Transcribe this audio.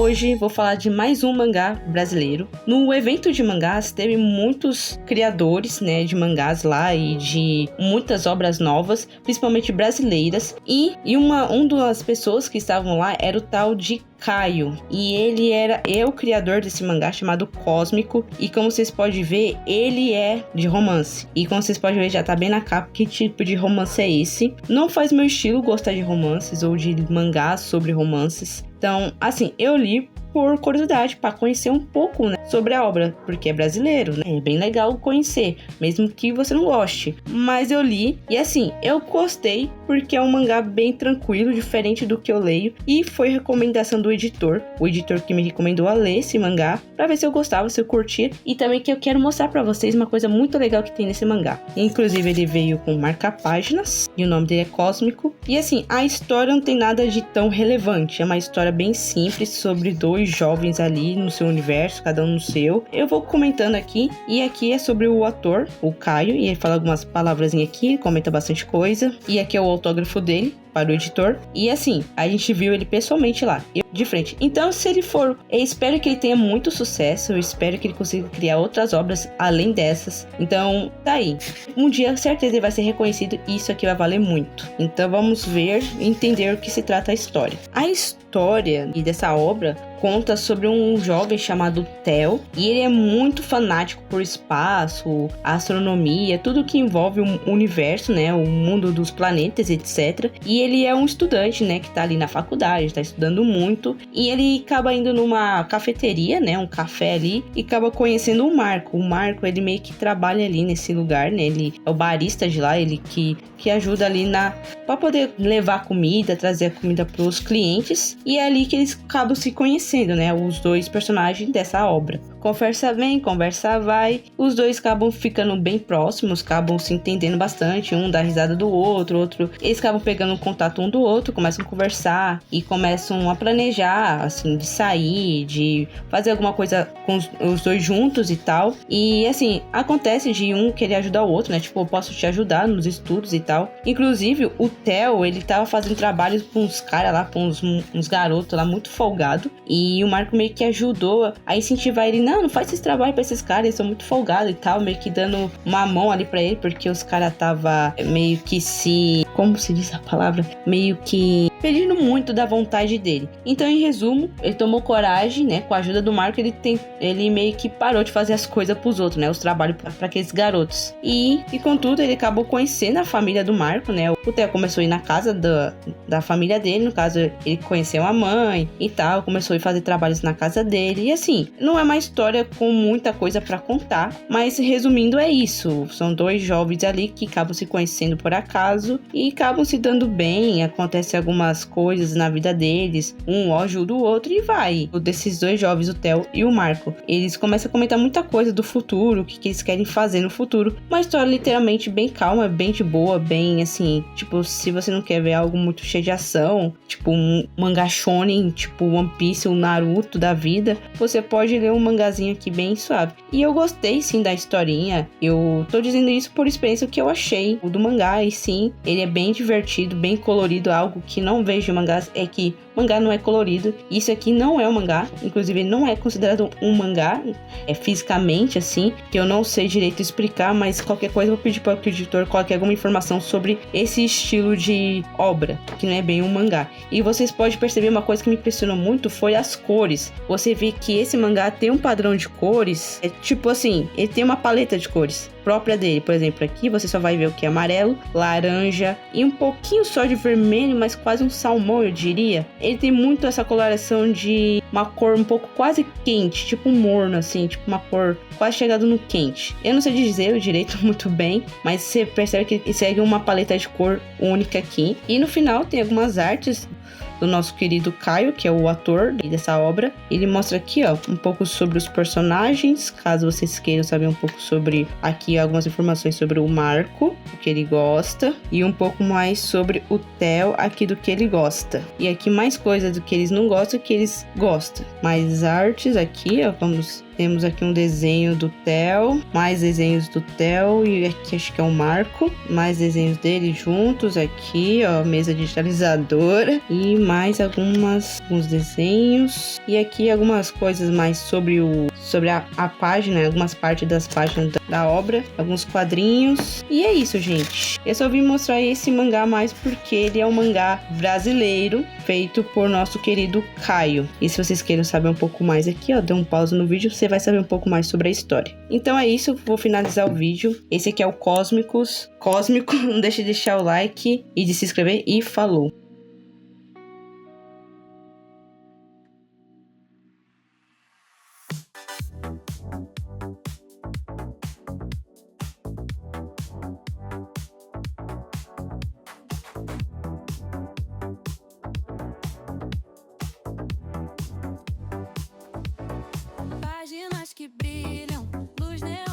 Hoje vou falar de mais um mangá brasileiro. No evento de mangás teve muitos criadores, né, de mangás lá e de muitas obras novas, principalmente brasileiras. E uma das pessoas que estavam lá era o tal de Caio, e ele é o criador desse mangá chamado Cósmico, e como vocês podem ver, ele é de romance, e como vocês podem ver já tá bem na capa que tipo de romance é esse. Não faz meu estilo gostar de romances ou de mangás sobre romances, então assim, eu li por curiosidade, para conhecer um pouco, né, sobre a obra, porque é brasileiro, né? É bem legal conhecer, mesmo que você não goste. Mas eu li e assim, eu gostei porque é um mangá bem tranquilo, diferente do que eu leio, e foi recomendação do editor, o editor que me recomendou a ler esse mangá, para ver se eu gostava, se eu curtia, e também que eu quero mostrar para vocês uma coisa muito legal que tem nesse mangá. Inclusive ele veio com marca-páginas e o nome dele é Cósmico. E assim, a história não tem nada de tão relevante, é uma história bem simples sobre dois jovens ali no seu universo, cada um no seu. Eu vou comentando aqui, e aqui é sobre o ator, o Caio, e ele fala algumas palavrazinhas aqui, comenta bastante coisa, e aqui é o autógrafo dele para o editor, e assim, a gente viu ele pessoalmente lá, de frente. Então, se ele for, eu espero que ele tenha muito sucesso, eu espero que ele consiga criar outras obras além dessas. Então, tá aí. Um dia, certeza, ele vai ser reconhecido e isso aqui vai valer muito. Então, vamos ver e entender o que se trata a história. A história dessa obra conta sobre um jovem chamado Theo, e ele é muito fanático por espaço, astronomia, tudo que envolve o universo, né, o mundo dos planetas, etc. E ele é um estudante, né, que tá ali na faculdade, tá estudando muito, e ele acaba indo numa cafeteria, né, um café ali, e acaba conhecendo o Marco. O Marco, ele meio que trabalha ali nesse lugar, né, ele é o barista de lá, ele que ajuda ali pra poder levar comida, trazer a comida pros clientes, e é ali que eles acabam se conhecendo, né, os dois personagens dessa obra. Conversa vem, conversa vai, os dois acabam ficando bem próximos, acabam se entendendo bastante, um dá risada do outro, eles acabam pegando contato um do outro, começam a conversar e começam a planejar, assim, de sair, de fazer alguma coisa com os dois juntos e tal. E assim, acontece de um querer ajudar o outro, né, tipo, eu posso te ajudar nos estudos e tal. Inclusive, o Theo, ele tava fazendo trabalhos com uns caras lá, com uns garotos lá muito folgado, e o Marco meio que ajudou a incentivar ele, não faz esse trabalho pra esses caras, eles são muito folgados e tal, meio que dando uma mão ali pra ele, porque os caras tava meio que como se diz a palavra? Meio que pedindo muito da vontade dele. Então, em resumo, ele tomou coragem, né? Com a ajuda do Marco, ele meio que parou de fazer as coisas pros outros, né? Os trabalhos pra aqueles garotos. E contudo, ele acabou conhecendo a família do Marco, né? O Theo começou a ir na casa da família dele, no caso, ele conheceu a mãe e tal, começou a fazer trabalhos na casa dele. E assim, não é uma história com muita coisa pra contar, mas resumindo, é isso. São dois jovens ali que acabam se conhecendo por acaso e acabam se dando bem, acontece algumas coisas na vida deles, um ajuda o outro e vai. Desses dois jovens, o Theo e o Marco, eles começam a comentar muita coisa do futuro, o que eles querem fazer no futuro. Uma história literalmente bem calma, bem de boa, bem assim, tipo, se você não quer ver algo muito cheio de ação, tipo um mangá shonen, tipo One Piece ou Naruto da vida, você pode ler um mangazinho aqui bem suave. E eu gostei sim da historinha, eu tô dizendo isso por experiência que eu achei do mangá, e sim, ele é bem divertido, bem colorido. Algo que não vejo em mangás é que mangá não é colorido. Isso aqui não é um mangá, inclusive ele não é considerado um mangá, fisicamente assim, que eu não sei direito explicar, mas qualquer coisa eu vou pedir para o editor coloque alguma informação sobre esse estilo de obra, que não é bem um mangá. E vocês podem perceber uma coisa que me impressionou muito, foi as cores. Você vê que esse mangá tem um padrão de cores, tipo assim, ele tem uma paleta de cores própria dele. Por exemplo, aqui você só vai ver o que é amarelo, laranja e um pouquinho só de vermelho, mas quase um salmão, eu diria. Ele tem muito essa coloração de uma cor um pouco quase quente, tipo um morno assim, tipo uma cor quase chegado no quente. Eu não sei dizer o direito muito bem, mas você percebe que ele segue uma paleta de cor única aqui. E no final tem algumas artes do nosso querido Caio, que é o ator dessa obra. Ele mostra aqui, ó, um pouco sobre os personagens, caso vocês queiram saber um pouco sobre aqui algumas informações sobre o Marco, o que ele gosta, e um pouco mais sobre o Theo aqui do que ele gosta. E aqui mais coisas do que eles não gostam que eles gostam. Mais artes aqui, ó, vamos Temos aqui um desenho do Theo, mais desenhos do Theo e aqui acho que é o Marco, mais desenhos dele juntos aqui, ó, mesa digitalizadora e mais alguns desenhos e aqui algumas coisas mais sobre a página, algumas partes das páginas da obra, alguns quadrinhos e é isso, gente. Eu só vim mostrar esse mangá mais porque ele é um mangá brasileiro feito por nosso querido Caio. E se vocês querem saber um pouco mais aqui, ó, dê um pause no vídeo, você vai saber um pouco mais sobre a história. Então é isso, vou finalizar o vídeo. Esse aqui é o Cósmico, não deixe de deixar o like e de se inscrever e falou! Páginas que brilham, luz neon.